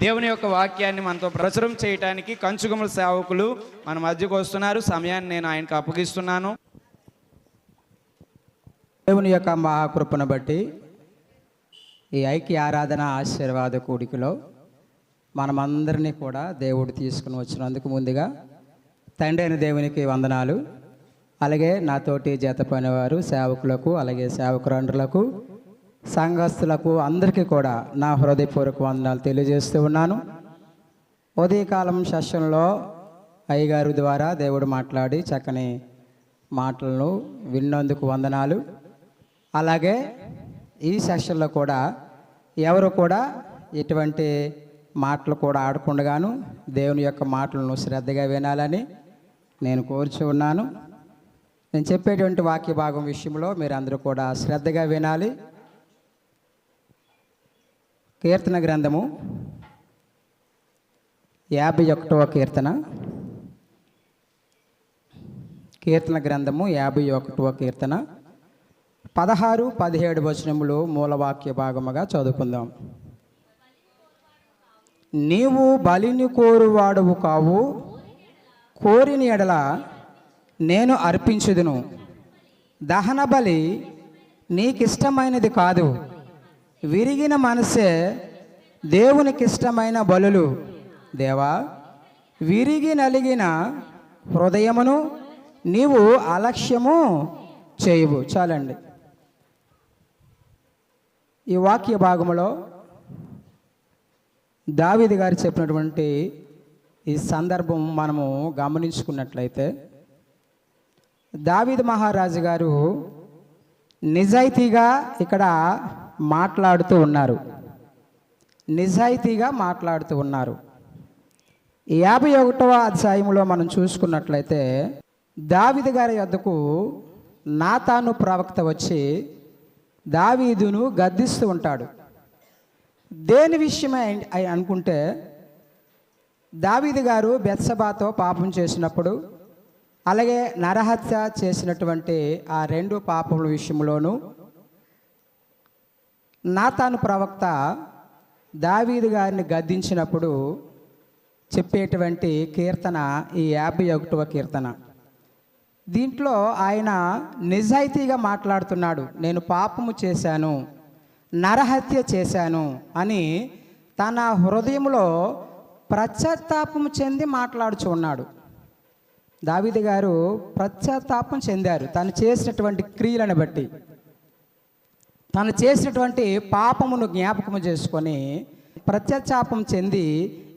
దేవుని యొక్క వాక్యాన్ని మనతో ప్రచురం చేయడానికి కంచుగముల సేవకులు మన మధ్యకు వస్తున్నారు. సమయాన్ని నేను ఆయనకు అప్పగిస్తున్నాను. దేవుని యొక్క మహాకృపను బట్టి ఈ ఐక్య ఆరాధన ఆశీర్వాద కూడికలో మనమందరినీ కూడా దేవుడు తీసుకుని వచ్చినందుకు ముందుగా తండ్రి అయిన దేవునికి వందనాలు. అలాగే నాతోటి జత పనివారు సేవకులకు, అలాగే సేవకురాండ్రులకు, సంఘస్థులకు అందరికీ కూడా నా హృదయపూర్వక వందనాలు తెలియజేస్తూ ఉన్నాను. ఉదయకాలం సెషన్లో అయ్యగారు ద్వారా దేవుడు మాట్లాడి చక్కని మాటలను విన్నందుకు వందనాలు. అలాగే ఈ సెషన్లో కూడా ఎవరు కూడా ఎటువంటి మాటలు కూడా ఆడకుండాను దేవుని యొక్క మాటలను శ్రద్ధగా వినాలని నేను కోరుచు ఉన్నాను. నేను చెప్పేటువంటి వాక్య భాగం విషయంలో మీరు అందరూ కూడా శ్రద్ధగా వినాలి. కీర్తన గ్రంథము 51వ కీర్తన, కీర్తన గ్రంథము 51వ కీర్తన 16, 17 వచనములు మూలవాక్య భాగముగా చదువుకుందాం. నీవు బలిని కోరువాడువు కావు, కోరిన ఎడల నేను అర్పించుదును. దహన బలి నీకిష్టమైనది కాదు, విరిగిన మనసే దేవునికిష్టమైన బలులు. దేవా, విరిగి నలిగిన హృదయమును నీవు అలక్ష్యము చేయవు. చాలండి. ఈ వాక్య భాగంలో దావీదు గారు చెప్పినటువంటి ఈ సందర్భం మనము గమనించుకున్నట్లయితే, దావీదు మహారాజు గారు నిజాయితీగా ఇక్కడ మాట్లాడుతూ ఉన్నారు. నిజాయితీగా మాట్లాడుతూ ఉన్నారు. 51వ అధ్యాయంలో మనం చూసుకున్నట్లయితే దావీదు గారి యొద్దకు నాతాను ప్రవక్త వచ్చి దావీదును గద్దిస్తూ ఉంటాడు. దేని విషయమై అనుకుంటే, దావీదు గారు బెత్షెబాతో పాపం చేసినప్పుడు, అలాగే నరహత్య చేసినటువంటి ఆ 2 పాపముల విషయంలోనూ నాతాను ప్రవక్త దావీదు గారిని గద్దించినప్పుడు చెప్పేటువంటి కీర్తన ఈ 51వ కీర్తన. దీంట్లో ఆయన నిజాయితీగా మాట్లాడుతున్నాడు. నేను పాపము చేశాను, నరహత్య చేశాను అని తన హృదయంలో పశ్చాత్తాపం చెంది మాట్లాడుచు ఉన్నాడు. దావీదు గారు పశ్చాత్తాపం చెందారు. తను చేసినటువంటి క్రియలను బట్టి, తను చేసినటువంటి పాపమును జ్ఞాపకము చేసుకొని పశ్చాత్తాపం చెంది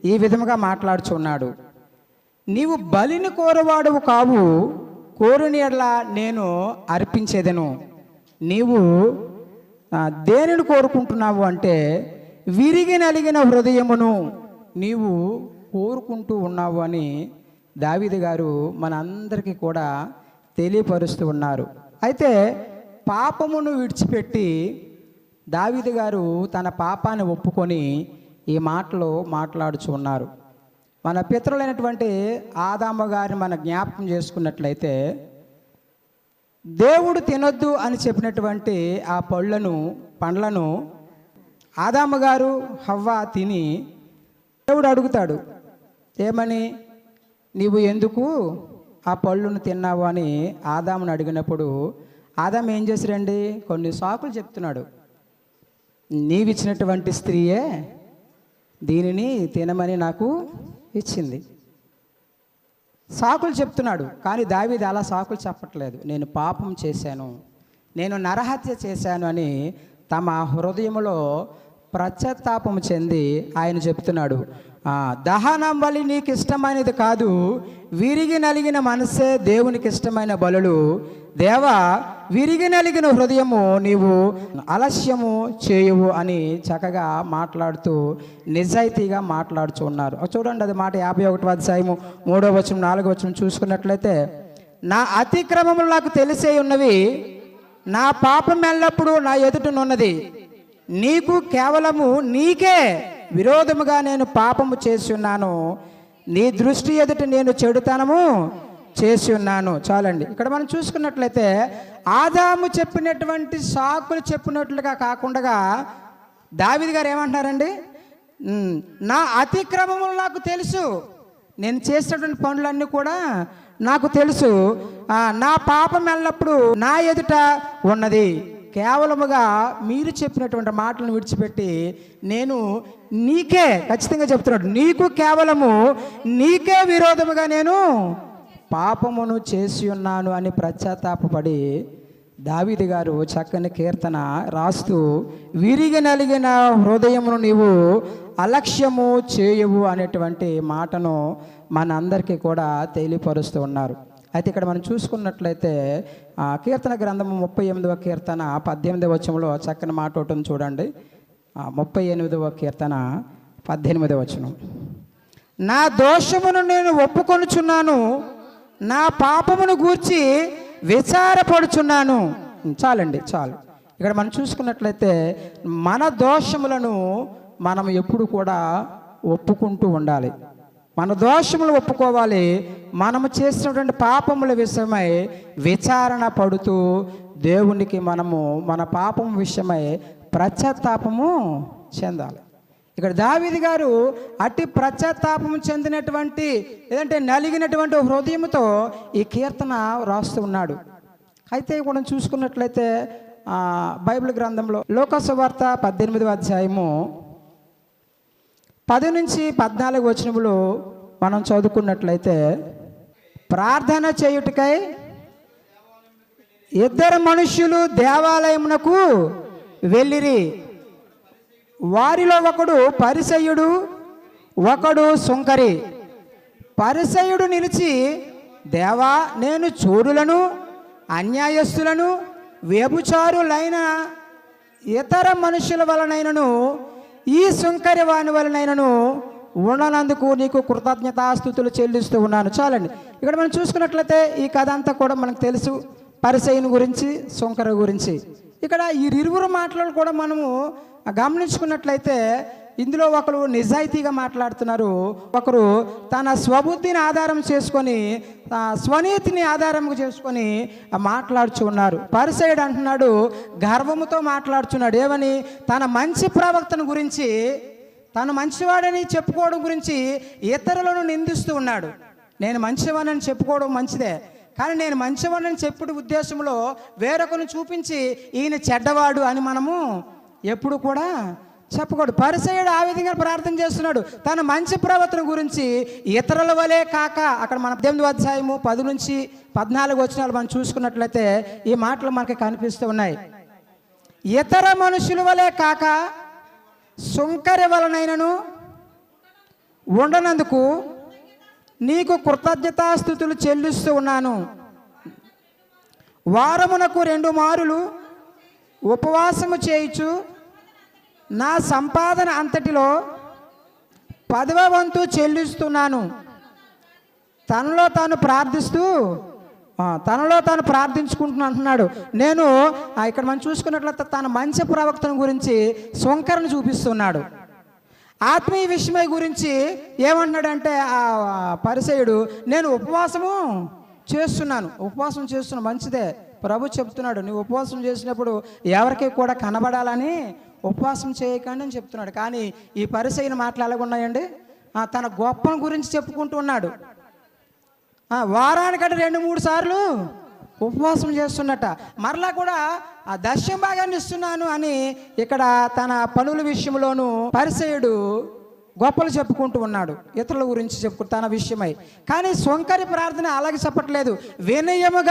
ఈ విధముగా మాట్లాడుచు ఉన్నాడు. నీవు బలిని కోరువాడువు కావు, కోరిన యెడల నేను అర్పించేదను. నీవు దేనిని కోరుకుంటున్నావు అంటే, విరిగి నలిగిన హృదయమును నీవు కోరుకుంటూ ఉన్నావు అని దావీదు గారు మనందరికీ కూడా తెలియపరుస్తూ ఉన్నారు. అయితే పాపమును విడిచిపెట్టి దావీదు గారు తన పాపాన్ని ఒప్పుకొని ఈ మాటలు మాట్లాడుచు ఉన్నారు. మన పితరులైనటువంటి ఆదాము గారిని మన జ్ఞాపకం చేసుకున్నట్లయితే, దేవుడు తినొద్దు అని చెప్పినటువంటి ఆ పండ్లను ఆదాము గారు హవ్వ తిని దేవుడు అడుగుతాడు, ఏమని, నీవు ఎందుకు ఆ పళ్ళును తిన్నావు అని ఆదామును అడిగినప్పుడు ఆదాము ఏం చేశారండి? కొన్ని సాకులు చెప్తున్నాడు. నీవిచ్చినటువంటి స్త్రీయే దీనిని తినమని నాకు ఇచ్చింది. సాకులు చెప్తున్నాడు. కానీ దావీదు అలా సాకులు చెప్పట్లేదు. నేను పాపం చేశాను, నేను నరహత్య చేశాను అని తమ హృదయంలో పశ్చాత్తాపం చెంది ఆయన చెప్తున్నాడు, దహనం బలి నీకు ఇష్టమైనది కాదు, విరిగి నలిగిన మనసే దేవునికి ఇష్టమైన బలులు. దేవా, విరిగి నలిగిన హృదయము నీవు అలస్యము చేయవు అని చక్కగా మాట్లాడుతూ నిజాయితీగా మాట్లాడుతూ ఉన్నారు. చూడండి, అది మాట 51వ అధ్యాయము 3వ వచనం 4వ వచనం చూసుకున్నట్లయితే, నా అతిక్రమములు నాకు తెలిసే ఉన్నవి, నా పాపం ఎల్లప్పుడూ నా ఎదుటనున్నది. నీకు కేవలము నీకే విరోధముగా నేను పాపము చేసి ఉన్నాను, నీ దృష్టి ఎదుట నేను చెడుతనము చేసి ఉన్నాను. చాలండి. ఇక్కడ మనం చూసుకున్నట్లయితే ఆదాము చెప్పినటువంటి సాకులు చెప్పినట్లుగా కాకుండా దావీదు గారు ఏమంటున్నారండి? నా అతిక్రమములు నాకు తెలుసు, నేను చేసినటువంటి పనులన్నీ కూడా నాకు తెలుసు. నా పాపం ఎల్లప్పుడు నా ఎదుట ఉన్నది. కేవలముగా మీరు చెప్పినటువంటి మాటలను విడిచిపెట్టి నేను నీకే, ఖచ్చితంగా చెప్తున్నాడు, నీకు కేవలము నీకే విరోధముగా నేను పాపమును చేసి ఉన్నాను అని పశ్చాత్తాపపడి దావీదు గారు చక్కని కీర్తన రాస్తూ, విరిగి నలిగిన హృదయమును నీవు అలక్ష్యము చేయవు అనేటువంటి మాటను మనందరికీ కూడా తెలియపరుస్తూ ఉన్నారు. అయితే ఇక్కడ మనం చూసుకున్నట్లయితే కీర్తన గ్రంథము 38వ కీర్తన 18వ వచనంలో చక్కని మాట ఉంటుంది చూడండి. 38వ కీర్తన 18వ వచనం, నా దోషమును నేను ఒప్పుకొనుచున్నాను, నా పాపమును గూర్చి విచారపడుచున్నాను. చాలండి, చాలు. ఇక్కడ మనం చూసుకున్నట్లయితే మన దోషములను మనం ఎప్పుడు కూడా ఒప్పుకుంటూ ఉండాలి. మన దోషములు ఒప్పుకోవాలి. మనము చేసినటువంటి పాపముల విషయమై విచారణ పడుతూ దేవునికి మనము మన పాపం విషయమై పశ్చాత్తాపము చెందాలి. ఇక్కడ దావీదు గారు అట్టి పశ్చాత్తాపం చెందినటువంటి, లేదంటే నలిగినటువంటి హృదయంతో ఈ కీర్తన రాస్తూ ఉన్నాడు. అయితే మనం చూసుకున్నట్లయితే బైబిల్ గ్రంథంలో లోకా సువార్త 18వ అధ్యాయము 10 నుంచి 14 వచనములు మనం చదువుకున్నట్లయితే, ప్రార్థన చేయుటకై 2 మనుష్యులు దేవాలయమునకు వెళ్ళిరి. వారిలో ఒకడు పరిసయ్యుడు, ఒకడు సుంకరి. పరిసయ్యుడు నిలిచి, దేవా, నేను చోరులను, అన్యాయస్తులను, వ్యభిచారులైన ఇతర మనుషుల వలనైనను ఈ సుంకరి వాని వలనైనను ఉండనందుకు నీకు కృతజ్ఞతాస్తుతులు చెల్లిస్తూ ఉన్నాను. చాలండి. ఇక్కడ మనం చూసుకున్నట్లయితే ఈ కథ అంతా కూడా మనకు తెలుసు, పరిసయ్యుని గురించి, సుంకరి గురించి. ఇక్కడ ఈ ఇరువురు మాటలు కూడా మనము గమనించుకున్నట్లయితే ఇందులో ఒకరు నిజాయితీగా మాట్లాడుతున్నారు, ఒకరు తన స్వబుద్ధిని ఆధారం చేసుకొని, స్వనీతిని ఆధారం చేసుకొని మాట్లాడుచు ఉన్నారు. పరిసయ్యుడు అంటున్నాడు, గర్వముతో మాట్లాడుచున్నాడు. ఏమని? తన మంచి ప్రవక్తను గురించి, తను మంచివాడని చెప్పుకోవడం గురించి ఇతరులను నిందిస్తూ ఉన్నాడు. నేను మంచివాడని చెప్పుకోవడం మంచిదే, కానీ నేను మంచివాడని చెప్పే ఉద్దేశంలో వేరొకరిని చూపించి ఈయన చెడ్డవాడు అని మనము ఎప్పుడు కూడా చెప్పకూడదు. పరిసయ్యుడు ఆ విధంగా ప్రార్థన చేస్తున్నాడు, తన మంచి ప్రవర్తన గురించి ఇతరుల వలే కాక. అక్కడ మన 18వ అధ్యాయము 10 నుంచి 14 వచనాలు మనం చూసుకున్నట్లయితే ఈ మాటలు మనకి కనిపిస్తూ ఉన్నాయి. ఇతర మనుషుల వలే కాక సుంకరి వలనైనను ఉండనందుకు నీకు కృతజ్ఞతాస్తుతులు చెల్లిస్తూ ఉన్నాను. వారమునకు 2 మారులు ఉపవాసము చేయుచు నా సంపాదన అంతటిలో 10వ వంతు చెల్లిస్తున్నాను. తనలో తాను ప్రార్థించుకుంటున్నా అంటున్నాడు. నేను ఇక్కడ మనం చూసుకున్నట్లయితే తన మంచి ప్రవక్తను గురించి సుంకరను చూపిస్తున్నాడు. ఆత్మీయ విషయమై గురించి ఏమంటున్నాడంటే ఆ పరిసయ్యుడు, నేను ఉపవాసం చేస్తున్నా, మంచిదే. ప్రభు చెప్తున్నాడు, నువ్వు ఉపవాసం చేసినప్పుడు ఎవరికి కూడా కనబడాలని ఉపవాసం చేయకండి అని చెప్తున్నాడు. కానీ ఈ పరిసయ్యుని మాటలు ఎలాగున్నాయండి? తన గొప్పను గురించి చెప్పుకుంటూ ఉన్నాడు. వారానికంటే 2-3 సార్లు ఉపవాసం చేస్తున్నట్ట. మరలా కూడా ఆ దశం భాగాన్ని ఇస్తున్నాను అని ఇక్కడ తన పనుల విషయంలోనూ పరిసయ్యుడు గొప్పలు చెప్పుకుంటూ ఉన్నాడు, ఇతరుల గురించి చెప్పుకుంటూ తన విషయమై. కానీ సుంకరి ప్రార్థన అలాగే చెప్పట్లేదు. వినయము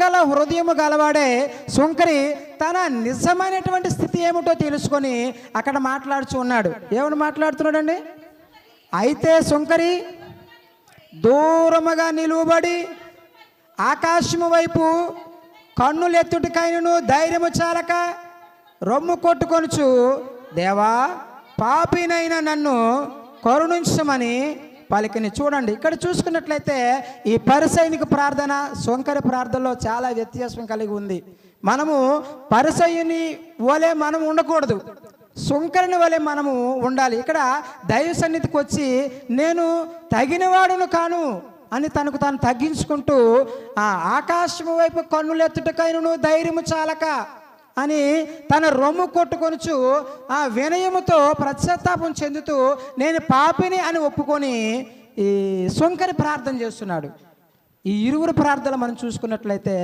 గల హృదయము గలవాడే సుంకరి తన నిజమైనటువంటి స్థితి ఏమిటో తెలుసుకొని అక్కడ మాట్లాడుతూ ఉన్నాడు. ఏమని మాట్లాడుతున్నాడండి? అయితే సుంకరి దూరముగా నిలువబడి ఆకాశము వైపు కన్నులెత్తుటికైనను ధైర్యము చాలక రొమ్ము కొట్టుకొనుచు, దేవా, పాపినైన నన్ను కరుణించమని పలికిని. చూడండి, ఇక్కడ చూసుకున్నట్లయితే ఈ పరిసయ్యునికి ప్రార్థన సుంకరి ప్రార్థనలో చాలా వ్యత్యాసం కలిగి ఉంది. మనము పరిసయ్యుని వలె మనం ఉండకూడదు, సుంకరిని వలె మనము ఉండాలి. ఇక్కడ దైవ సన్నిధికి వచ్చి నేను తగినవాడును కాను అని తనకు తాను తగ్గించుకుంటూ ఆ ఆకాశము వైపు కన్నులెత్తుటకైనను ధైర్యము చాలక అని తన రొమ్ము కొట్టుకొనుచు ఆ వినయముతో పశ్చాత్తాపం చెందుతూ నేను పాపిని అని ఒప్పుకొని ఈ సుంకరి ప్రార్థన చేస్తున్నాడు. ఈ ఇరువురు ప్రార్థనలు మనం చూసుకున్నట్లయితే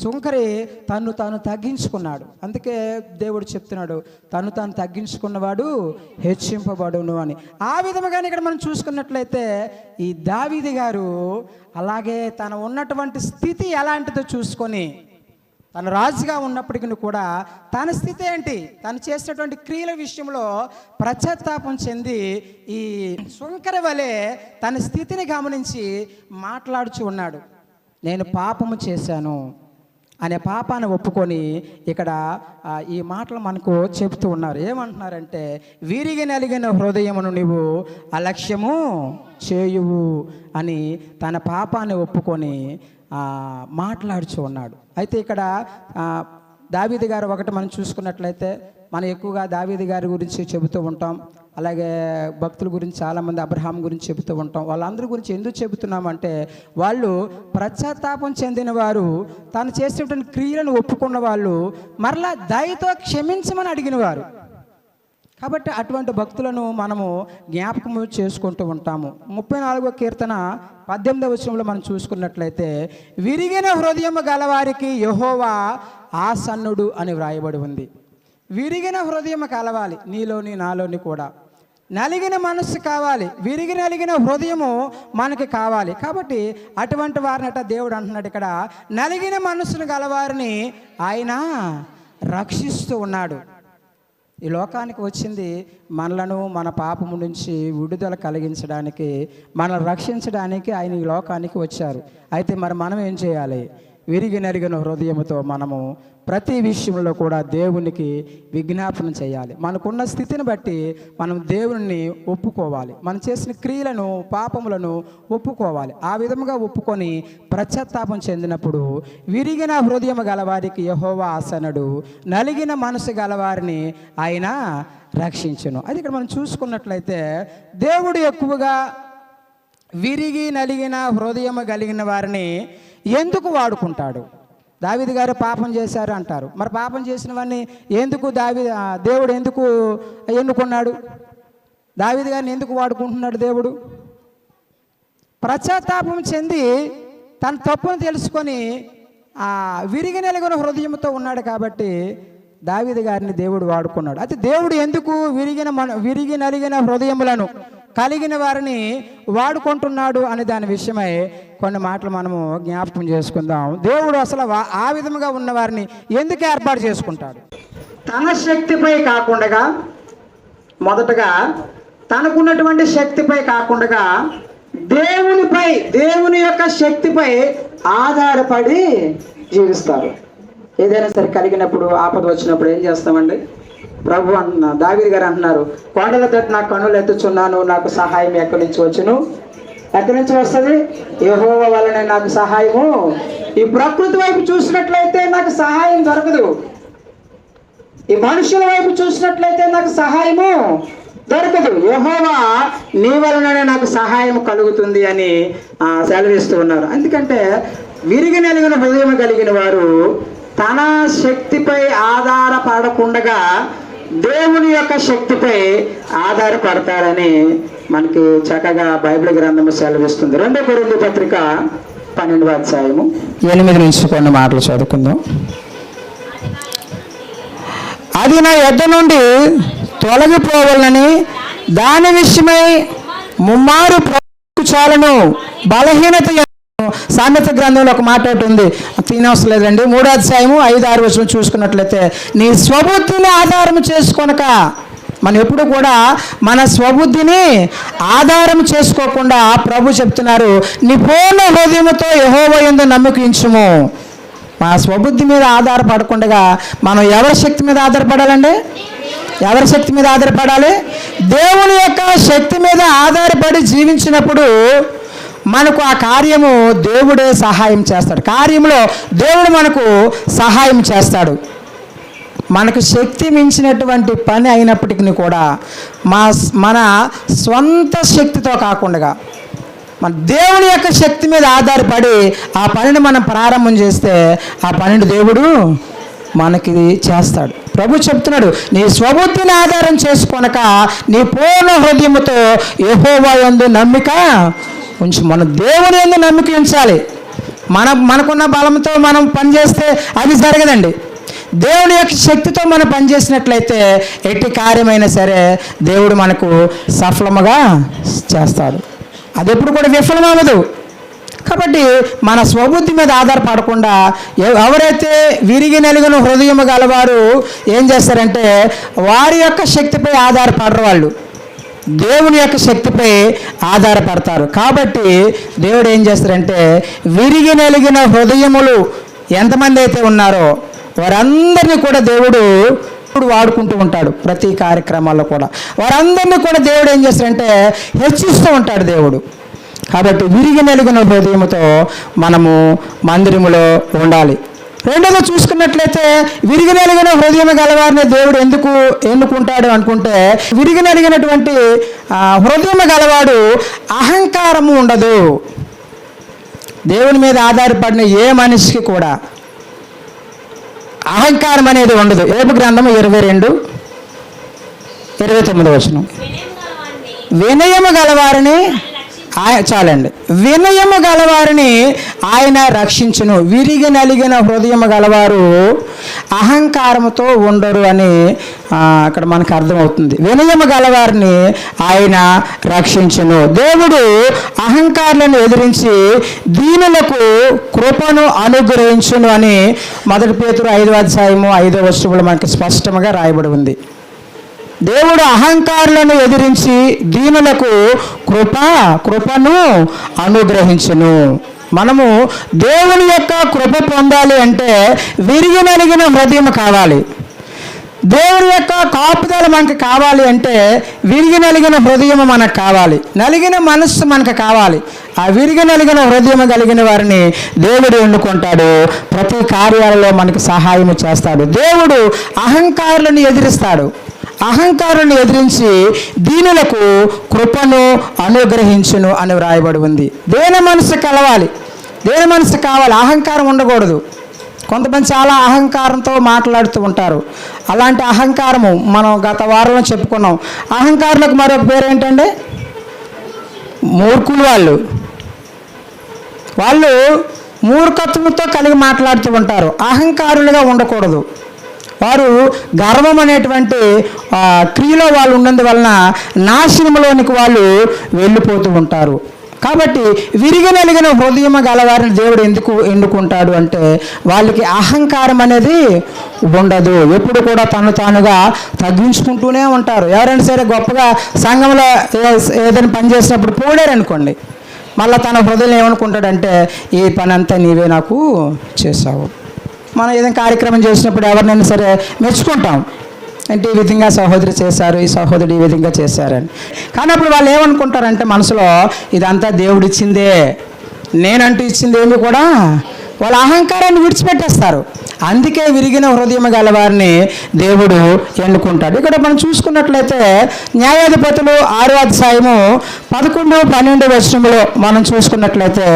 సుంకరి తను తాను తగ్గించుకున్నాడు. అందుకే దేవుడు చెప్తున్నాడు, తను తాను తగ్గించుకున్నవాడు హెచ్చింపబడును అని. ఆ విధముగానే ఇక్కడ మనం చూసుకున్నట్లయితే ఈ దావీదు గారు అలాగే తన ఉన్నటువంటి స్థితి ఎలాంటిదో చూసుకొని, తను రాజుగా ఉన్నప్పటికీ కూడా తన స్థితి ఏంటి, తను చేసినటువంటి క్రియల విషయంలో పశ్చాత్తాపం చెంది ఈ సుంకరి వలె తన స్థితిని గమనించి మాట్లాడుచు ఉన్నాడు. నేను పాపము చేశాను అనే పాపాన్ని ఒప్పుకొని ఇక్కడ ఈ మాటలు మనకు చెబుతూ ఉన్నారు. ఏమంటున్నారంటే, విరిగి నలిగిన హృదయమును నీవు అలక్ష్యము చేయువు అని తన పాపాన్ని ఒప్పుకొని మాట్లాడుచు ఉన్నాడు. అయితే ఇక్కడ దావీదు గారు ఒకటి మనం చూసుకున్నట్లయితే, మనం ఎక్కువగా దావీదు గారి గురించి చెబుతూ ఉంటాం. అలాగే భక్తుల గురించి చాలామంది అబ్రహాం గురించి చెబుతూ ఉంటాం. వాళ్ళందరి గురించి ఎందుకు చెబుతున్నామంటే, వాళ్ళు పశ్చాత్తాపం చెందిన వారు, తాను చేసినటువంటి క్రియలను ఒప్పుకున్న వాళ్ళు, మరలా దయతో క్షమించమని అడిగిన వారు. కాబట్టి అటువంటి భక్తులను మనము జ్ఞాపకము చేసుకుంటూ ఉంటాము. 34వ కీర్తన 18వ వచనంలో మనం చూసుకున్నట్లయితే, విరిగిన హృదయము గలవారికి యెహోవా ఆసన్నుడు అని వ్రాయబడి ఉంది. విరిగిన హృదయం కలవాలి నీలోని నాలోని కూడా. నలిగిన మనస్సు కావాలి, నలిగిన హృదయము మనకి కావాలి. కాబట్టి అటువంటి వారిని దేవుడు అంటున్నాడు ఇక్కడ, నలిగిన మనస్సును గలవారిని ఆయన రక్షిస్తూ ఉన్నాడు. ఈ లోకానికి వచ్చింది మనలను మన పాపము నుంచి విడుదల కలిగించడానికి, మనల్ని రక్షించడానికి ఆయన ఈ లోకానికి వచ్చారు. అయితే మరి మనం ఏం చేయాలి? విరిగి నలిగిన హృదయముతో మనము ప్రతి విషయంలో కూడా దేవునికి విజ్ఞాపన చేయాలి. మనకున్న స్థితిని బట్టి మనం దేవుని ఒప్పుకోవాలి. మనం చేసిన క్రియలను, పాపములను ఒప్పుకోవాలి. ఆ విధముగా ఒప్పుకొని పశ్చాత్తాపం చెందినప్పుడు విరిగిన హృదయం గలవారికి యెహోవా ఆసనుడు, నలిగిన మనసు గలవారిని ఆయన రక్షించును. అది ఇక్కడ మనం చూసుకున్నట్లయితే, దేవుడు ఎక్కువగా విరిగి నలిగిన హృదయం కలిగిన వారిని ఎందుకు వాడుకుంటాడు? దావీదు గారు పాపం చేశారు అంటారు. మరి పాపం చేసిన వాడిని ఎందుకు దేవుడు ఎందుకు ఎన్నుకున్నాడు? దావీదు గారిని ఎందుకు వాడుకుంటున్నాడు దేవుడు? పశ్చాత్తాపం చెంది తన తప్పును తెలుసుకొని విరిగి నలిగిన హృదయంతో ఉన్నాడు కాబట్టి దావీదు గారిని దేవుడు వాడుకున్నాడు. అయితే దేవుడు ఎందుకు విరిగి నలిగిన హృదయములను కలిగిన వారిని వాడుకుంటున్నాడు అనే దాని విషయమై కొన్ని మాటలు మనము జ్ఞాపకం చేసుకుందాం. దేవుడు అసలు ఆ విధముగా ఉన్న వారిని ఎందుకు ఏర్పాటు చేసుకుంటాడు? తన శక్తిపై కాకుండా, మొదటగా తనకున్నటువంటి శక్తిపై కాకుండా దేవుని యొక్క శక్తిపై ఆధారపడి జీవిస్తారు. ఏదైనా సరే కలిగినప్పుడు, ఆపద వచ్చినప్పుడు ఏం చేస్తామండి? ప్రభు దావీదు గారు అంటున్నారు, కొండల తట్టు నాకు కన్నులు ఎత్తుచున్నాను, నాకు సహాయం ఎక్కడి నుంచి వచ్చును? ఎక్కడి నుంచి వస్తుంది? యెహోవా వలనే నాకు సహాయము. ఈ ప్రకృతి వైపు చూసినట్లయితే నాకు సహాయం దొరకదు, ఈ మనుషుల వైపు చూసినట్లయితే నాకు సహాయము దొరకదు. యెహోవా నీ వలననే నాకు సహాయం కలుగుతుంది అని సెలవిస్తూ ఉన్నారు. ఎందుకంటే విరిగి నలిగిన హృదయం కలిగిన వారు తన శక్తిపై ఆధారపడకుండా దేవుని యొక్క శక్తిపై ఆధారపడతారని మనకి చక్కగా బైబిల్ గ్రంథము సెలవిస్తుంది. 2 కొరింథీ పత్రిక 12వ అధ్యాయము 8 నుంచి కొన్ని మాటలు చదువుకుందాం. అది నా యొద్ద నుండి తొలగిపోవాలని దాని విషయమై ముమ్మారు చాలను బలహీనత. సామెత గ్రంథంలో ఒక మాట ఉంది, తినవసరం లేదండి, 3వ అధ్యాయము 5-6 వచనం చూసుకున్నట్లయితే, నీ స్వబుద్ధిని ఆధారం చేసుకొనక. మనం ఎప్పుడు కూడా మన స్వబుద్ధిని ఆధారం చేసుకోకుండా ప్రభు చెప్తున్నారు, నీ పూర్ణ హృదయముతో యెహోవా యందు నమ్మకించుము. మా స్వబుద్ధి మీద ఆధారపడకుండా మనం ఎవరి శక్తి మీద ఆధారపడాలండి? ఎవరి శక్తి మీద ఆధారపడాలి? దేవుని యొక్క శక్తి మీద ఆధారపడి జీవించినప్పుడు మనకు ఆ కార్యము దేవుడే సహాయం చేస్తాడు. కార్యంలో దేవుడు మనకు సహాయం చేస్తాడు. మనకు శక్తి మించినటువంటి పని అయినప్పటికీ కూడా మన స్వంత శక్తితో కాకుండా మన దేవుని యొక్క శక్తి మీద ఆధారపడి ఆ పనిని మనం ప్రారంభం చేస్తే ఆ పనిని దేవుడు మనకి చేస్తాడు. ప్రభు చెప్తున్నాడు, నీ స్వబుద్ధిని ఆధారం చేసుకొనక నీ పూర్ణ హృదయముతో యెహోవా యందు నమ్మిక ఉంచు. మనం దేవుని యందు నమ్మిక ఉంచాలి. మనకున్న బలంతో మనం పనిచేస్తే అది జరగదండి. దేవుని యొక్క శక్తితో మనం పనిచేసినట్లయితే ఎట్టి కార్యమైనా సరే దేవుడు మనకు సఫలముగా చేస్తాడు. అది ఎప్పుడు కూడా విఫలమవ్వదు. కాబట్టి మన స్వబుద్ధి మీద ఆధారపడకుండా ఎవరైతే విరిగి నలిగిన హృదయం గలవారు ఏం చేస్తారంటే వారి యొక్క శక్తిపై ఆధారపడరు, వాళ్ళు దేవుని యొక్క శక్తిపై ఆధారపడతారు. కాబట్టి దేవుడు ఏం చేస్తారంటే విరిగి నలిగిన హృదయములు ఎంతమంది అయితే ఉన్నారో వారందరినీ కూడా దేవుడు వాడుకుంటూ ఉంటాడు. ప్రతి కార్యక్రమాల్లో కూడా వారందరినీ కూడా దేవుడు ఏం చేస్తారంటే హెచ్చిస్తూ ఉంటాడు దేవుడు. కాబట్టి విరిగి నలిగిన హృదయముతో మనము మందిరములో ఉండాలి. రెండోది చూసుకున్నట్లయితే విరిగి నలిగిన హృదయం గలవారిని దేవుడు ఎందుకు ఎన్నుకుంటాడు అనుకుంటే, విరిగి నలిగినటువంటి హృదయం గలవాడు అహంకారము ఉండదు. దేవుని మీద ఆధారపడిన ఏ మనిషికి కూడా అహంకారం అనేది ఉండదు. యోబు గ్రంథము 22:29 వినయము గలవారిని చాలండి, వినయము గలవారిని ఆయన రక్షించును. విరిగి నలిగిన హృదయము గలవారు అహంకారముతో ఉండరు అని అక్కడ మనకు అర్థమవుతుంది. వినయము గలవారిని ఆయన రక్షించును. దేవుడు అహంకారులను ఎదిరించి దీనులకు కృపను అనుగ్రహించును అని 1 పేతురు 5:5 మనకి స్పష్టంగా రాయబడి ఉంది. దేవుడు అహంకారులను ఎదిరించి దీనులకు కృపను అనుగ్రహించును. మనము దేవుని యొక్క కృప పొందాలి అంటే విరిగి నలిగిన హృదయం కావాలి. దేవుని యొక్క కాపుదల మనకు కావాలి అంటే విరిగి నలిగిన హృదయం మనకు కావాలి, నలిగిన మనస్సు మనకు కావాలి. ఆ విరిగి నలిగిన హృదయం కలిగిన వారిని దేవుడు ఎన్నుకుంటాడు. ప్రతి కార్యాలలో మనకు సహాయం చేస్తాడు. దేవుడు అహంకారులను ఎదిరిస్తాడు. అహంకారాన్ని ఎదిరించి దీనులకు కృపను అనుగ్రహించును అని వ్రాయబడి ఉంది. దేని మనసు కలవాలి, దేని మనసు కావాలి, అహంకారం ఉండకూడదు. కొంతమంది చాలా అహంకారంతో మాట్లాడుతూ ఉంటారు. అలాంటి అహంకారము మనం గత వారంలో చెప్పుకున్నాం. అహంకారులకు మరొక పేరు ఏంటంటే మూర్ఖులు. వాళ్ళు మూర్ఖత్వంతో కలిగి మాట్లాడుతూ ఉంటారు. అహంకారులుగా ఉండకూడదు. వారు గర్వం అనేటువంటి క్రియలో వాళ్ళు ఉన్నందువలన నాశనంలోనికి వాళ్ళు వెళ్ళిపోతూ ఉంటారు. కాబట్టి విరిగి నలిగిన హృదయం గలవారిని దేవుడు ఎందుకు ఎన్నుకుంటాడు అంటే వాళ్ళకి అహంకారం అనేది ఉండదు. ఎప్పుడు కూడా తానుగా తగ్గించుకుంటూనే ఉంటారు. ఎవరైనా సరే గొప్పగా సంఘంలో ఏదైనా పని చేసినప్పుడు పోడారనుకోండి, మళ్ళీ తన హృదయం ఏమనుకుంటాడంటే ఈ పని అంతా నీవే నాకు చేసావు. మనం ఏదైనా కార్యక్రమం చేసినప్పుడు ఎవరినైనా సరే మెచ్చుకుంటాం, అంటే ఈ విధంగా సహోదరి చేశారు, ఈ సహోదరుడు ఈ విధంగా చేశారని. కానీ అప్పుడు వాళ్ళు ఏమనుకుంటారంటే మనసులో ఇదంతా దేవుడు ఇచ్చిందే, నేనంటూ ఇచ్చింది ఏమి కూడా వాళ్ళ అహంకారాన్ని విడిచిపెట్టేస్తారు. అందుకే విరిగిన హృదయం గలవారిని దేవుడు ఎన్నుకుంటాడు. ఇక్కడ మనం చూసుకున్నట్లయితే న్యాయాధిపతులు 6:11-12 మనం చూసుకున్నట్లయితే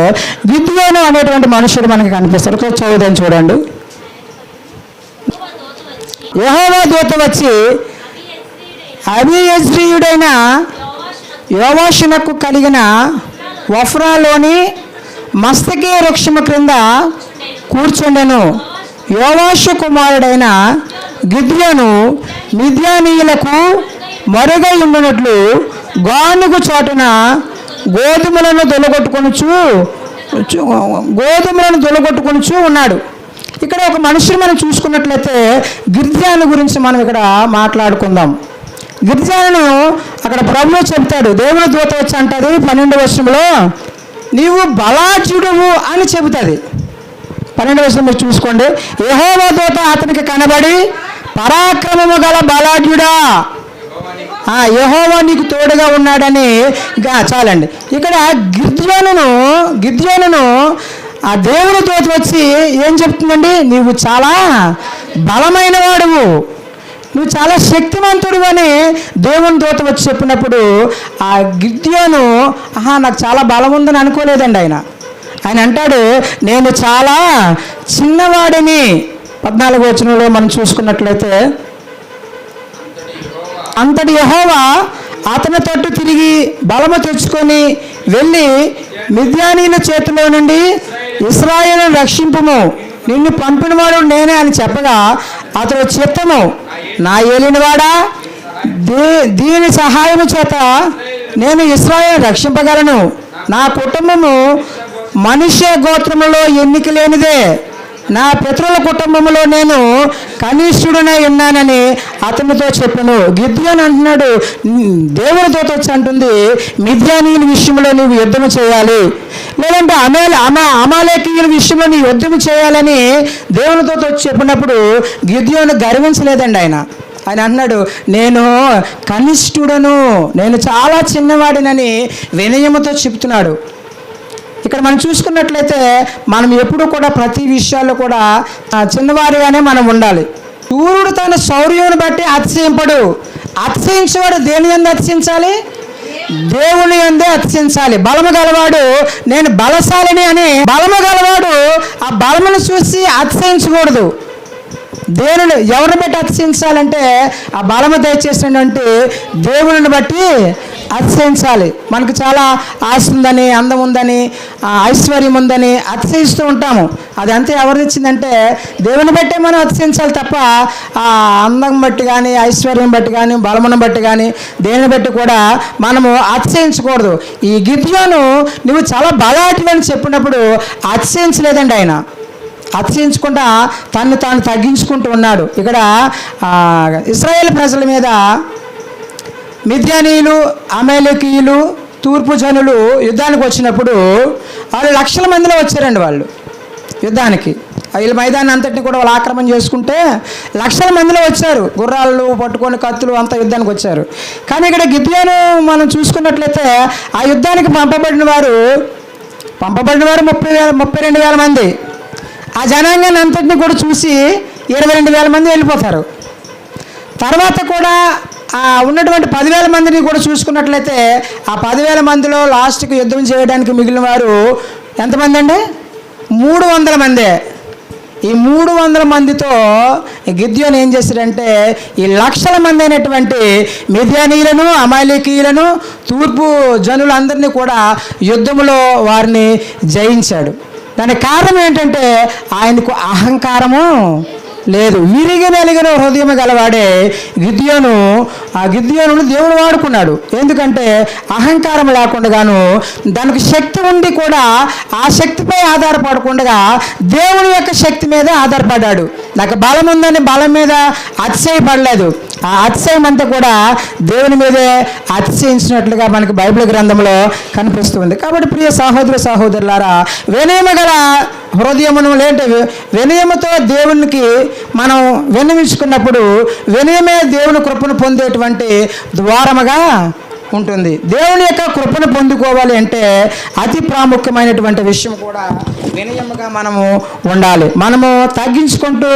గిద్యోను అనేటువంటి మనుషుడు మనకి కనిపిస్తాడు. చదువుదాం చూడండి. యెహోవా దూత వచ్చి అబీయెజ్రీయుడైన యోవాషునకు కలిగిన ఒఫ్రాలోని మస్తకే వృక్షము క్రింద కూర్చుండెను. యోవాషు కుమారుడైన గిద్యోను మిద్యానీయులకు మరుగై ఉండినట్లు గానుగు చోటున గోధుమలను దొలగొట్టుకొనుచు ఉన్నాడు. ఇక్కడ ఒక మనుషులు మనం చూసుకున్నట్లయితే గిద్యోను గురించి మనం ఇక్కడ మాట్లాడుకుందాం. గిద్యోను అక్కడ ప్రభువు చెప్తాడు, దేవుని దూత వచ్చి అంటది 12 నీవు బలాఢ్యుడువు అని చెబుతుంది. 12 చూసుకోండి. యెహోవా దూత అతనికి కనబడి పరాక్రమము గల బలాఢ్యుడా, యెహోవా నీకు తోడుగా ఉన్నాడని చాలండి. ఇక్కడ గిద్యోనును ఆ దేవుని దూత వచ్చి ఏం చెప్తుందండి, నీవు చాలా బలమైన వాడువు, నువ్వు చాలా శక్తివంతుడు అని దేవుని దూత వచ్చి చెప్పినప్పుడు ఆ గిద్యోను నాకు చాలా బలం ఉందని అనుకోలేదండి. ఆయన అంటాడు, నేను చాలా చిన్నవాడిని, 14వ వచనంలో మనం చూసుకున్నట్లయితే, అంతటి యెహోవా అతని తట్టు తిరిగి బలము తెచ్చుకొని వెళ్ళి మిద్యానీయుల చేతిలో నుండి ఇశ్రాయేలును రక్షింపుము, నిన్ను పంపినవాడు నేనే అని చెప్పగా, అతడు చిత్తము నా ఏలినవాడా, దీని సహాయము చేత నేను ఇశ్రాయేలు రక్షింపగలను, నా కుటుంబము మనుష్య గోత్రములో ఎన్నిక లేనిదే, నా పితరుల కుటుంబంలో నేను కనిష్ఠుడనే ఉన్నానని అతనితో చెప్పాను. గిద్యోను అంటున్నాడు, దేవునితో వచ్చి అంటుంది, మిద్యానీయుల విషయంలో నీవు యుద్ధం చేయాలి, లేదంటే అమాలేకీయుల విషయంలో నీ యుద్ధం చేయాలని దేవునితో వచ్చి చెప్పినప్పుడు గిద్యోను గర్వించలేదండి. ఆయన అంటున్నాడు, నేను కనిష్ఠుడను, నేను చాలా చిన్నవాడినని వినయముతో చెప్తున్నాడు. ఇక్కడ మనం చూసుకున్నట్లయితే మనం ఎప్పుడు కూడా ప్రతి విషయాల్లో కూడా చిన్నవారిగానే మనం ఉండాలి. సూర్యుడు తన శౌర్యమును బట్టి అతిశయింపడు. అతిశయించేవాడు దేని యందు అతిశయించాలి? దేవుని యందే అతిశయించాలి. బలము గలవాడు నేను బలశాలిని అని, బలము గలవాడు ఆ బలమును చూసి అతిశయించకూడదు. దేవుని ఎవరిని బట్టి అతిశయించాలంటే ఆ బలము దయచేసినటువంటి దేవుని బట్టి అతిశయించాలి. మనకు చాలా ఆశ ఉందని, అందం ఉందని, ఐశ్వర్యం ఉందని అతిశయిస్తూ ఉంటాము. అది అంతే ఎవరిది ఇచ్చిందంటే దేవుని బట్టే మనం అతిశయించాలి తప్ప ఆ అందం బట్టి కానీ, ఐశ్వర్యం బట్టి కానీ, బలమును బట్టి కానీ దేనిని బట్టి కూడా మనము అతిశయించకూడదు. ఈ గిద్యోను నువ్వు చాలా బలాటివని చెప్పినప్పుడు అతిశయించలేదండి. ఆయన అతిశయించకుండా తను తాను తగ్గించుకుంటూ ఉన్నాడు. ఇక్కడ ఇశ్రాయేల్ ప్రజల మీద మిద్యానీయులు, అమాలేకీయులు, తూర్పు జనులు యుద్ధానికి వచ్చినప్పుడు వాళ్ళు లక్షల మందిలో వచ్చారండి. వాళ్ళు యుద్ధానికి వీళ్ళ మైదానం అంతటిని కూడా వాళ్ళు ఆక్రమణ చేసుకుంటే లక్షల మందిలో వచ్చారు. గుర్రాలు పట్టుకొని కత్తులు అంతా యుద్ధానికి వచ్చారు. కానీ ఇక్కడ గిద్యోను మనం చూసుకున్నట్లయితే ఆ యుద్ధానికి పంపబడిన వారు 32,000 మంది. ఆ జనాంగాన్ని అంతటిని కూడా చూసి 22,000 మంది వెళ్ళిపోతారు. తర్వాత కూడా ఉన్నటువంటి 10,000 మందిని కూడా చూసుకున్నట్లయితే ఆ 10,000 మందిలో లాస్ట్కి యుద్ధం చేయడానికి మిగిలిన వారు ఎంతమంది అండి? 300 మందే. ఈ 300 మందితో గిద్యోను ఏం చేశాడంటే ఈ లక్షల మంది అయినటువంటి మిద్యానీయులను, అమాలేకీయులను, తూర్పు జనులందరినీ కూడా యుద్ధంలో వారిని జయించాడు. దానికి కారణం ఏంటంటే ఆయనకు అహంకారము లేదు. విరిగి వెలిగిన హృదయం గలవాడే గిద్యోను. ఆ గిద్యోనును దేవుడు వాడుకున్నాడు. ఎందుకంటే అహంకారం లేకుండాను, దానికి శక్తి ఉండి కూడా ఆ శక్తిపై ఆధారపడకుండా దేవుని యొక్క శక్తి మీద ఆధారపడ్డాడు. నాకు బలం ఉందని బలం మీద అతిశయపడలేదు. ఆ అతిశయం అంతా కూడా దేవుని మీదే అతిశయించినట్లుగా మనకి బైబిల్ గ్రంథంలో కనిపిస్తుంది. కాబట్టి ప్రియ సహోదర సహోదరులారా, వినయము గల హృదయమును లేంటే వినయముతో దేవునికి మనం విన్నవించుకున్నప్పుడు వినయమే దేవుని కృపను పొందేటువంటి ద్వారముగా ఉంటుంది. దేవుని యొక్క కృపను పొందుకోవాలి అంటే అతి ప్రాముఖ్యమైనటువంటి విషయం కూడా వినయముగా మనము ఉండాలి. మనము తగ్గించుకుంటూ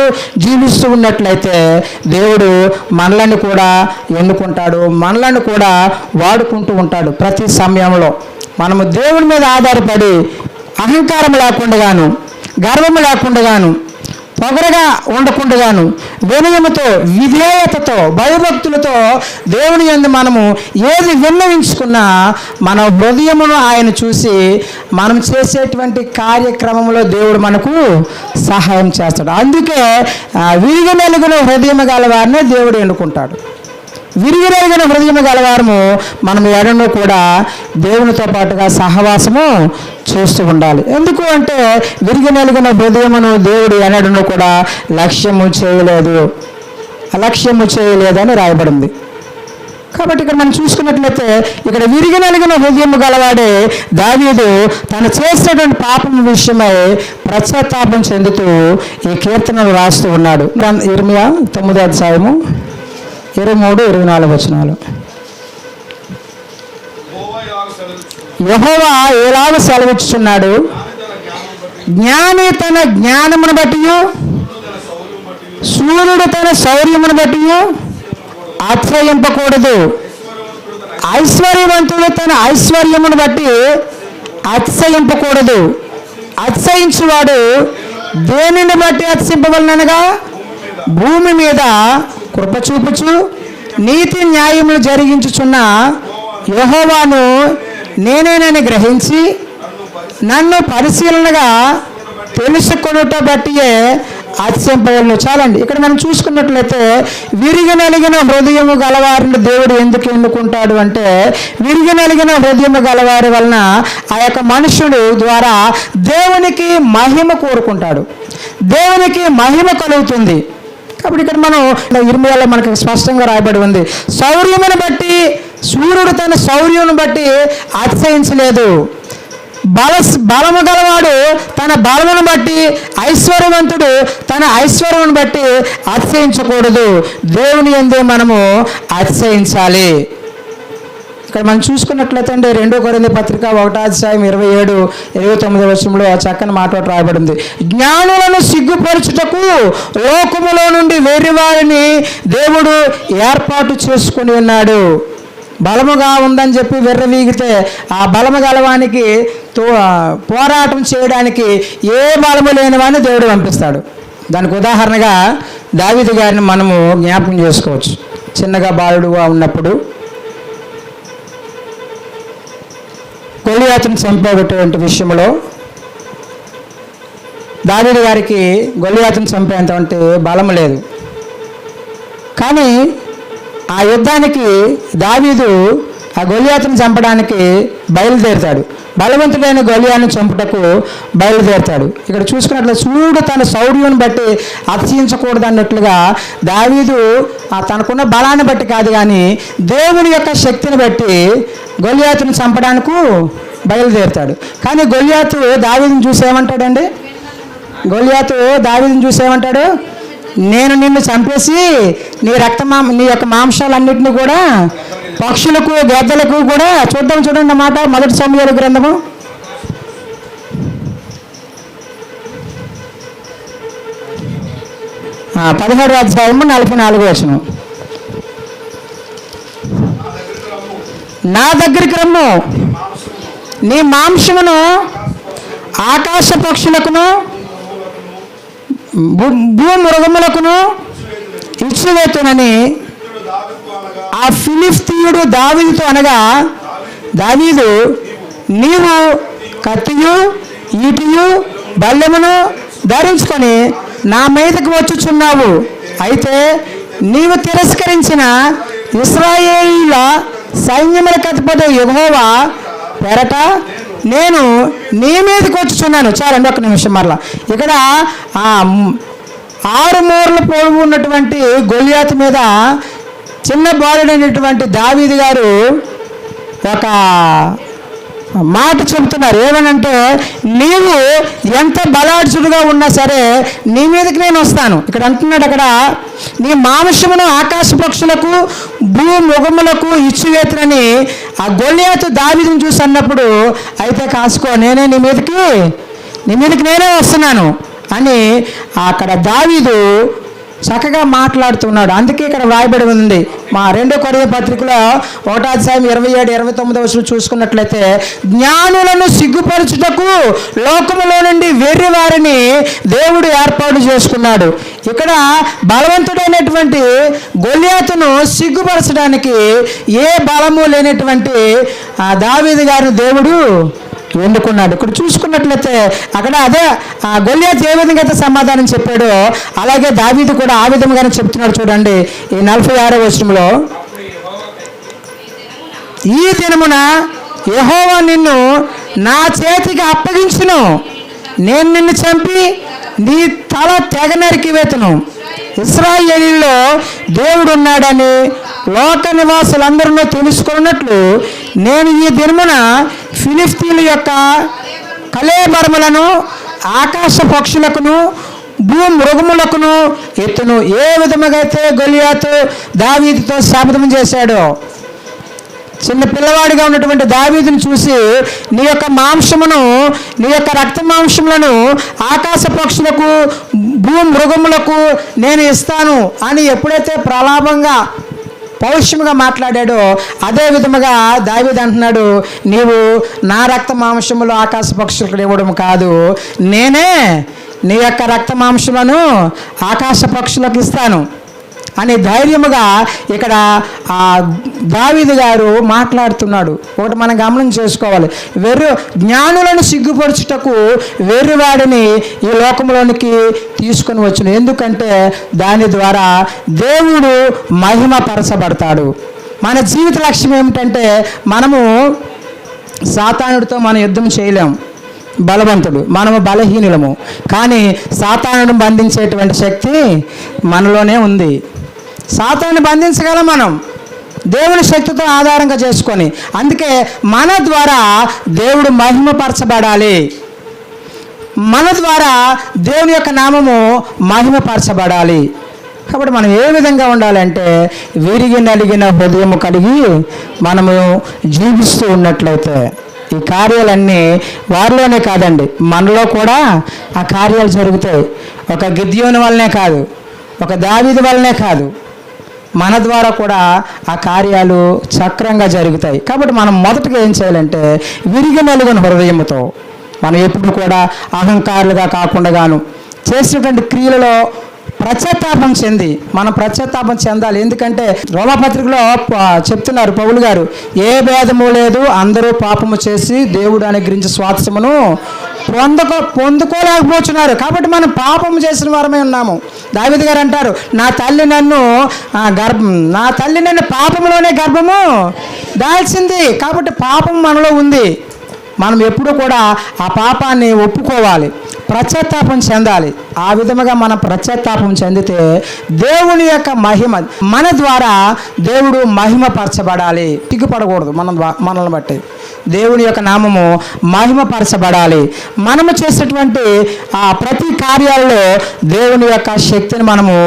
జీవిస్తూ ఉన్నట్లయితే దేవుడు మనలను కూడా ఎన్నుకుంటాడు, మనలను కూడా వాడుకుంటూ ఉంటాడు. ప్రతి సమయంలో మనము దేవుని మీద ఆధారపడి అహంకారం లేకుండాను, గర్వము లేకుండాను, పొగరగా ఉండకుండాను, వినయముతో, విధేయతతో, భయభక్తులతో దేవుని యందు మనము ఏది విన్నవించుకున్నా మన హృదయమును ఆయన చూసి మనం చేసేటువంటి కార్యక్రమంలో దేవుడు మనకు సహాయం చేస్తాడు. అందుకే విరిగి మెలుగున హృదయం గల వారినే దేవుడు ఎన్నుకుంటాడు. విరిగిరగిన హృదయం గలవారము మనం ఎడను కూడా దేవునితో పాటుగా సహవాసము చేస్తూ ఉండాలి. ఎందుకు అంటే విరిగి నలిగిన హృదయమును దేవుడు ఎన్నడను కూడా అలక్ష్యము చేయలేదని రాయబడింది. కాబట్టి ఇక్కడ మనం చూసుకున్నట్లయితే ఇక్కడ విరిగి నలిగిన హృదయము గలవాడే దావీదు తను చేసినటువంటి పాపం విషయమై పశ్చాత్తాపం చెందుతూ ఈ కీర్తనలు రాస్తూ ఉన్నాడు. ఇర్మియా 9వ అధ్యాయము 23-24 వచనాలు. యెహోవా ఎలాగ సెలవిచ్చుచున్నాడు, జ్ఞాని తన జ్ఞానమును బట్టి, సూర్యుడు తన శౌర్యమును బట్టి అతిశయింపకూడదు, ఐశ్వర్యవంతుడు తన ఐశ్వర్యమును బట్టి అతిశయింపకూడదు. అతిశయించువాడు దేనిని బట్టి అతిశింపవలనగా భూమి మీద కృప చూపుచు నీతి న్యాయములు జరిగించుచున్న యెహోవాను నేనేనని గ్రహించి నన్ను పరిశీలనగా తెలుసుకొనుట బట్టియే అతిశయింపవలను. చాలండి. ఇక్కడ మనం చూసుకున్నట్లయితే విరిగి నలిగిన హృదయము గలవారిని దేవుడు ఎందుకు ఎన్నుకుంటాడు అంటే, విరిగి నలిగిన హృదయము గలవారి వలన ఆ యొక్క మనుషుడు ద్వారా దేవునికి మహిమ కోరుకుంటాడు, దేవునికి మహిమ కలుగుతుంది. కాబట్టి ఇక్కడ మనం ఇర్మియాలో మనకు స్పష్టంగా రాయబడి ఉంది, శౌర్యమును బట్టి సూర్యుడు తన శౌర్యమును బట్టి అతిశయించలేదు, బలము గలవాడు తన బలమును బట్టి, ఐశ్వర్యవంతుడు తన ఐశ్వర్యమును బట్టి అతిశయించకూడదు. దేవుని యందే మనము అతిశయించాలి. ఇక్కడ మనం చూసుకున్నట్లయితే అండి 2 కొరింథీ పత్రిక 1:27-29 ఆ చక్కని మాట రాయబడింది, జ్ఞానులను సిగ్గుపరచుటకు లోకములో నుండి వెర్రివారిని దేవుడు ఏర్పాటు చేసుకుని ఉన్నాడు. బలముగా ఉందని చెప్పి వెర్రవీగితే ఆ బలము గలవానికి పోరాటం చేయడానికి ఏ బలము లేని వాడిని దేవుడు పంపిస్తాడు. దానికి ఉదాహరణగా దావీదు గారిని మనము జ్ఞాపకం చేసుకోవచ్చు. చిన్నగా బాలుడుగా ఉన్నప్పుడు గొలియాతును చంపేటువంటి విషయంలో దావీదు గారికి గొలియాతును చంపేంత బలం లేదు. కానీ ఆ యుద్ధానికి దావీదు ఆ గొలియాతును చంపడానికి బయలుదేరుతాడు. బలవంతుడైన గొలియాను చంపుటకు బయలుదేరుతాడు. ఇక్కడ చూసుకున్నట్లయితే సూర్యుడు తన శౌర్యం బట్టి అతిశయించకూడదు అన్నట్లుగా దావీదు తనకున్న బలాన్ని బట్టి కాదు కానీ దేవుని యొక్క శక్తిని బట్టి గొలియాతును చంపడానికి బయలుదేరుతాడు. కానీ గొలియాతు దావీదుని చూసి ఏమంటాడండి? గొలియాతు దావీదుని చూసి ఏమంటాడు? నేను నిన్ను చంపేసి నీ యొక్క మాంసాలన్నింటినీ కూడా పక్షులకు గద్దలకు కూడా చూడండి అన్నమాట. 1 సమూయేలు గ్రంథము 17:44 నా దగ్గరికి రమ్ము, నీ మాంసమును ఆకాశ పక్షులకును భూమృగములకును ఇచ్చివేతునని ఆ ఫిలిష్తీయుడు దావీదుతో అనగా, దావీదు నీవు కత్తియు ఈటియు బల్లెమును ధరించుకొని నా మీదకు వచ్చుచున్నావు. అయితే నీవు తిరస్కరించిన ఇశ్రాయేలీయుల సైన్యములకు అధిపతి యెహోవా పేరట నేను నీ మీదకి వచ్చుచున్నాను. చాలండి, 1 నిమిషం. మరలా ఇక్కడ 6 మూరల పొడవు ఉన్నటువంటి గొలియాతు మీద చిన్న బాలుడైనటువంటి దావీదు గారు ఒక మాట చెబుతున్నారు. ఏమనంటే, నీవు ఎంత బలాఢ్యుడుగా ఉన్నా సరే నీ మీదకి నేను వస్తాను. ఇక్కడ అంటున్నాడు, అక్కడ నీ మాంసమును ఆకాశ పక్షులకు భూమృగములకు ఇచ్చివేతునని ఆ గొలియాతు దావీదుని చూసి అన్నప్పుడు, అయితే కాసుకో, నేనే నీ మీదకి నేనే వస్తున్నాను అని అక్కడ దావీదు చక్కగా మాట్లాడుతున్నాడు. అందుకే ఇక్కడ వ్రాయబడి ఉంది మా 2 కొరింథీ పత్రికలో 1:27-29 చూసుకున్నట్లయితే, జ్ఞానులను సిగ్గుపరచుటకు లోకములో నుండి వెర్రి వారిని దేవుడు ఏర్పాటు చేసుకున్నాడు. ఇక్కడ బలవంతుడైనటువంటి గొలియాతును సిగ్గుపరచడానికి ఏ బలము లేనటువంటి ఆ దావీదు గారిని దేవుడు ఎన్నుకున్నాడు. ఇక్కడ చూసుకున్నట్లయితే అక్కడ అదే గొలియాతు ఏ విధంగా అయితే సమాధానం చెప్పాడో అలాగే దావీదు కూడా ఆ విధంగానే చెప్తున్నాడు. చూడండి ఈ 46వ వచనంలో, ఈ దినమున యెహోవా నిన్ను నా చేతికి అప్పగించును, నేను నిన్ను చంపి నీ తల తెగ నరికివేతును. ఇశ్రాయేలీయుల్లో దేవుడు ఉన్నాడని లోక నివాసులందరూ తెలుసుకున్నట్లు నేను ఈ దినమున ఫిలిష్తీయుల యొక్క కళేబరములను ఆకాశ పక్షులకును భూమృగములకును ఎత్తును. ఏ విధముగా అయితే గొలియాతు దావీదుతో శపథం చేశాడో, చిన్న పిల్లవాడిగా ఉన్నటువంటి దావీదుని చూసి నీ యొక్క మాంసమును, నీ యొక్క రక్త మాంసములను ఆకాశ పక్షులకు భూమృగములకు నేను ఇస్తాను అని ఎప్పుడైతే ప్రలాభంగా పౌష్యంగా మాట్లాడాడో అదే విధముగా దావీదు అంటున్నాడు, నీవు నా రక్త మాంసములు ఆకాశ పక్షులకు ఇవ్వడం కాదు, నేనే నీ యొక్క రక్త మాంసములను ఆకాశ పక్షులకు ఇస్తాను అని ధైర్యముగా ఇక్కడ ఆ దావీదు గారు మాట్లాడుతున్నాడు. ఒకటి మనం గమనం చేసుకోవాలి, జ్ఞానులను సిగ్గుపరచుటకు వెర్రివాడిని ఈ లోకంలోనికి తీసుకొని వచ్చును. ఎందుకంటే దాని ద్వారా దేవుడు మహిమపరచబడతాడు. మన జీవిత లక్ష్యం ఏమిటంటే మనము సాతానుడితో మనం యుద్ధం చేయలేం, బలవంతుడు, మనము బలహీనులము. కానీ సాతానుడిని బంధించేటువంటి శక్తి మనలోనే ఉంది. సాతానుని బంధించగలం మనం దేవుని శక్తితో ఆధారంగా చేసుకొని. అందుకే మన ద్వారా దేవుడు మహిమపరచబడాలి, మన ద్వారా దేవుని యొక్క నామము మహిమపరచబడాలి. కాబట్టి మనం ఏ విధంగా ఉండాలంటే విరిగి నలిగిన హృదయము కలిగి మనము జీవిస్తూ ఉన్నట్లయితే ఈ కార్యాలన్నీ వారిలోనే కాదండి, మనలో కూడా ఆ కార్యాలు జరుగుతాయి. ఒక గిద్యోను వల్లనే కాదు, ఒక దావీదు వల్లనే కాదు, మన ద్వారా కూడా ఆ కార్యాలు చక్రంగా జరుగుతాయి. కాబట్టి మనం మొదటగా ఏం చేయాలంటే విరిగి నలుగుని హృదయముతో మనం ఎప్పుడు కూడా అహంకారులుగా కాకుండా గాను చేసినటువంటి క్రియలలో పశ్చాత్తాపం చెంది మనం పశ్చాత్తాపం చెందాలి. ఎందుకంటే రోమాపత్రికలో చెప్తున్నారు పౌలు గారు, ఏ భేదము లేదు, అందరూ పాపము చేసి దేవుడు అనుగ్రహించే స్వాస్థ్యమును పొందుకోలేకపోతున్నారు. కాబట్టి మనం పాపము చేసిన వారమే ఉన్నాము. దావీదు గారు అంటారు, నా తల్లి నన్ను పాపములోనే గర్భము దాల్చింది. కాబట్టి పాపం మనలో ఉంది. మనం ఎప్పుడూ కూడా ఆ పాపాన్ని ఒప్పుకోవాలి, పశ్చాత్తాపం చెందాలి. ఆ విధముగా మనం పశ్చాత్తాపం చెందితే దేవుని యొక్క మహిమ మన ద్వారా దేవుడు మహిమపరచబడాలి. సిగ్గుపడకూడదు, మనల్ని బట్టి దేవుని యొక్క నామము మహిమపరచబడాలి. మనము చేసేటువంటి ఆ ప్రతి కార్యాల్లో దేవుని యొక్క శక్తిని మనము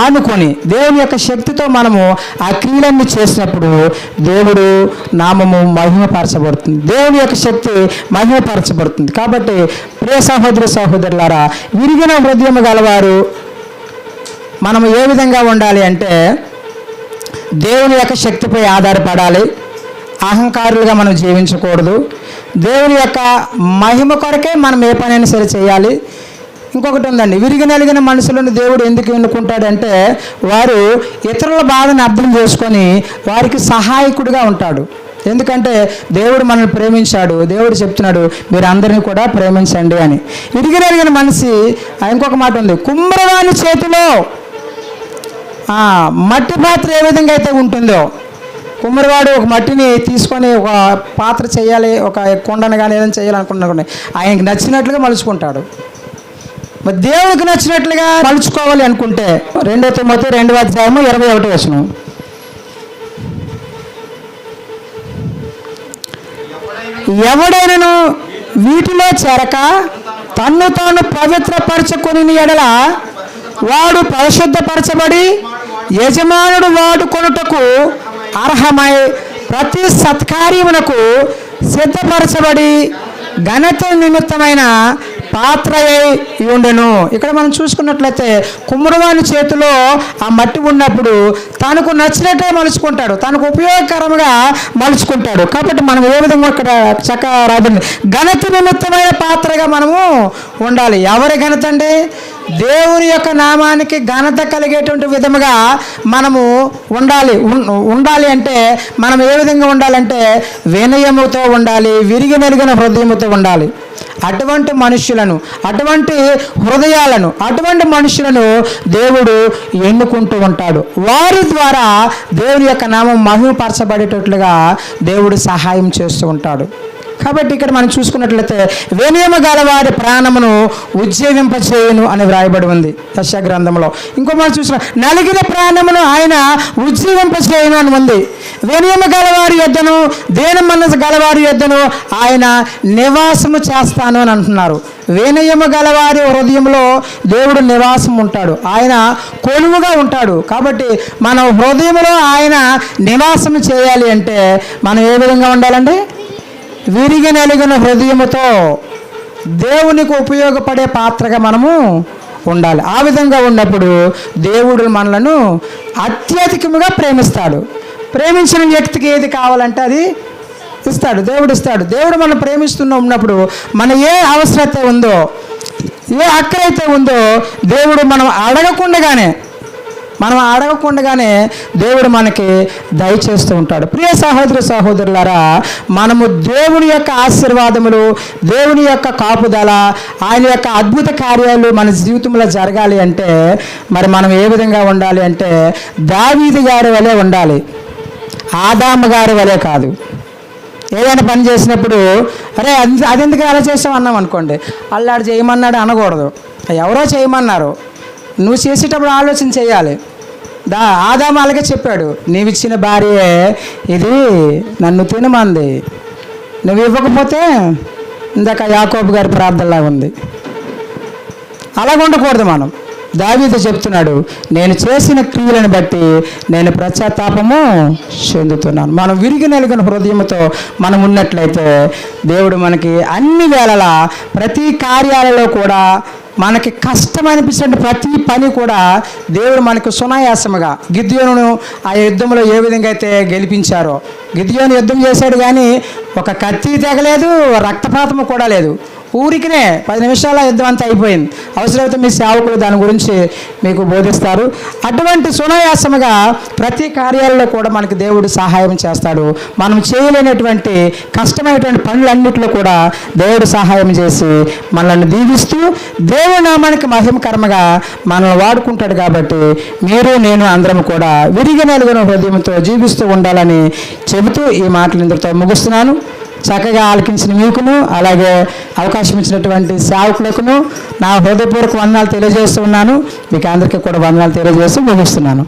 ఆనుకొని దేవుని యొక్క శక్తితో మనము ఆ క్రియలన్నీ చేసినప్పుడు దేవుడు నామము మహిమపరచబడుతుంది, దేవుని యొక్క శక్తి మహిమపరచబడుతుంది. కాబట్టి ప్రియ సహోదరులారా, విరిగిన హృదయం గలవారు మనము ఏ విధంగా ఉండాలి అంటే దేవుని యొక్క శక్తిపై ఆధారపడాలి. అహంకారులుగా మనం జీవించకూడదు. దేవుని యొక్క మహిమ కొరకే మనం ఏ పనైనా సరే చేయాలి. ఇంకొకటి ఉందండి, విరిగి నలిగిన మనుషులను దేవుడు ఎందుకు ఎన్నుకుంటాడంటే వారు ఇతరుల బాధను అర్థం చేసుకొని వారికి సహాయకుడిగా ఉంటాడు. ఎందుకంటే దేవుడు మనల్ని ప్రేమించాడు, దేవుడు చెప్తున్నాడు మీరు అందరినీ కూడా ప్రేమించండి అని. విరిగి నలిగిన మనిషి ఇంకొక మాట ఉంది, కుమ్మరవాని చేతిలో మట్టి పాత్ర ఏ విధంగా అయితే ఉంటుందో, కుమ్మరివాడు ఒక మట్టిని తీసుకొని ఒక పాత్ర చేయాలి, ఒక కొండను కానీ ఏదైనా చేయాలనుకున్నా ఆయనకి నచ్చినట్లుగా మలుచుకుంటాడు. మరి దేవుడికి నచ్చినట్లుగా మలుచుకోవాలి అనుకుంటే 2 తిమోతి 2:21 ఎవడైనను వీటిలో చేరక తన్ను తాను పవిత్రపరచుకొని ఎడల వాడు పరిశుద్ధపరచబడి యజమానుడు వాడుకొనుటకు అర్హమై ప్రతి సత్కార్యమునకు సిద్ధపరచబడి ఘనత నిమిత్తమైన పాత్రయై ఉండును. ఇక్కడ మనం చూసుకున్నట్లయితే కుమ్మరివాని చేతిలో ఆ మట్టి ఉన్నప్పుడు తనకు నచ్చినట్టే మలుచుకుంటాడు, తనకు ఉపయోగకరంగా మలుచుకుంటాడు. కాబట్టి మనం ఏ విధంగా ఇక్కడ చక్కగా రాదండి, ఘనత నిమిత్తమైన పాత్రగా మనము ఉండాలి. ఎవరి ఘనత అండి? దేవుని యొక్క నామానికి ఘనత కలిగేటువంటి విధముగా మనము ఉండాలి అంటే మనం ఏ విధంగా ఉండాలంటే వినయముతో ఉండాలి, విరిగి నలిగిన హృదయముతో ఉండాలి. అటువంటి మనుషులను, అటువంటి హృదయాలను, అటువంటి మనుషులను దేవుడు ఎన్నుకుంటూ ఉంటాడు. వారి ద్వారా దేవుని యొక్క నామం మహిమపరచబడేటట్లుగా దేవుడు సహాయం చేస్తూ ఉంటాడు. కాబట్టి ఇక్కడ మనం చూసుకున్నట్లయితే వినయము గలవారి ప్రాణమును ఉజ్జీవింపచేయును అని వ్రాయబడి ఉంది యెషయా గ్రంథంలో. ఇంకో మనం చూసిన నలిగిన ప్రాణమును ఆయన ఉజ్జీవింపచేయును అని ఉంది. వినయము గలవారి యొద్దను దేని మనసు గలవారి యొద్దను ఆయన నివాసము చేస్తాను అని అంటున్నారు. వినయము గలవారి హృదయంలో దేవుడు నివాసం ఉంటాడు, ఆయన కొలువుగా ఉంటాడు. కాబట్టి మన హృదయంలో ఆయన నివాసం చేయాలి అంటే మనం ఏ విధంగా ఉండాలండి? విరిగి నలిగిన హృదయముతో దేవునికి ఉపయోగపడే పాత్రగా మనము ఉండాలి. ఆ విధంగా ఉన్నప్పుడు దేవుడు మనలను అత్యధికముగా ప్రేమిస్తాడు. ప్రేమించిన వ్యక్తికి ఏది కావాలంటే అది ఇస్తాడు, దేవుడు ఇస్తాడు. దేవుడు మనం ఉన్నప్పుడు మన ఏ అవసరత ఉందో ఏ అక్కరైతే ఉందో దేవుడు మనం అడగకుండానే దేవుడు మనకి దయచేస్తూ ఉంటాడు. ప్రియ సహోదరి సహోదరులారా, మనము దేవుని యొక్క ఆశీర్వాదములు, దేవుని యొక్క కాపుదల, ఆయన యొక్క అద్భుత కార్యాలు మన జీవితంలో జరగాలి అంటే మరి మనం ఏ విధంగా ఉండాలి అంటే దావీదు గారి వలె ఉండాలి, ఆదాము గారి వలె కాదు. ఏదైనా పని చేసినప్పుడు అరే అదెందుకు అలా చేసావు అన్నాం అనుకోండి, అల్లాడు చేయమన్నాడు అనకూడదు. ఎవరో చేయమన్నారు, నువ్వు చేసేటప్పుడు ఆలోచన చేయాలి. ఆదాము అలాగే చెప్పాడు, నీవిచ్చిన భార్యే ఇది నన్ను తినమంది, నువ్వు ఇవ్వకపోతే ఇందాక యాకోబు గారి ప్రార్థనలాగా ఉంది. అలాగ ఉండకూడదు. మనం దావీదు చెప్తున్నాడు, నేను చేసిన క్రియలను బట్టి నేను పశ్చాత్తాపము చెందుతున్నాను. మనం విరిగి నలిగిన హృదయంతో మనం ఉన్నట్లయితే దేవుడు మనకి అన్ని వేళలా ప్రతి కార్యాలలో కూడా మనకి కష్టం అనిపించిన ప్రతి పని కూడా దేవుడు మనకు సునాయాసముగా, గిద్యోనును ఆ యుద్ధంలో ఏ విధంగా అయితే గెలిపించారో, గిద్యోను యుద్ధం చేశాడు కానీ ఒక కత్తి తెగలేదు, రక్తపాతము కూడా లేదు. ఊరికినే 10 నిమిషాల యుద్ధం అంతా అయిపోయింది. అవసరమైతే మీ సేవకులు దాని గురించి మీకు బోధిస్తారు. అటువంటి సునాయాసముగా ప్రతి కార్యాలలో కూడా మనకి దేవుడు సహాయం చేస్తాడు. మనం చేయలేనటువంటి కష్టమైనటువంటి పనులన్నింటిలో కూడా దేవుడు సహాయం చేసి మనల్ని దీవిస్తూ దేవుడి నామానికి మహిమకరముగా మనల్ని వాడుకుంటాడు. కాబట్టి మీరు నేను అందరం కూడా విరిగి నలుగున హృదయంతో జీవిస్తూ ఉండాలని చెబుతూ ఈ మాటలు ఇందుతో ముగిస్తున్నాను. చక్కగా ఆలకించిన మీకును, అలాగే అవకాశం ఇచ్చినటువంటి సేవకులకును నా హృదయపూర్వక వందనాలు తెలియజేస్తున్నాను. మీకు అందరికీ కూడా వందనాలు తెలియజేస్తూ ముగిస్తున్నాను.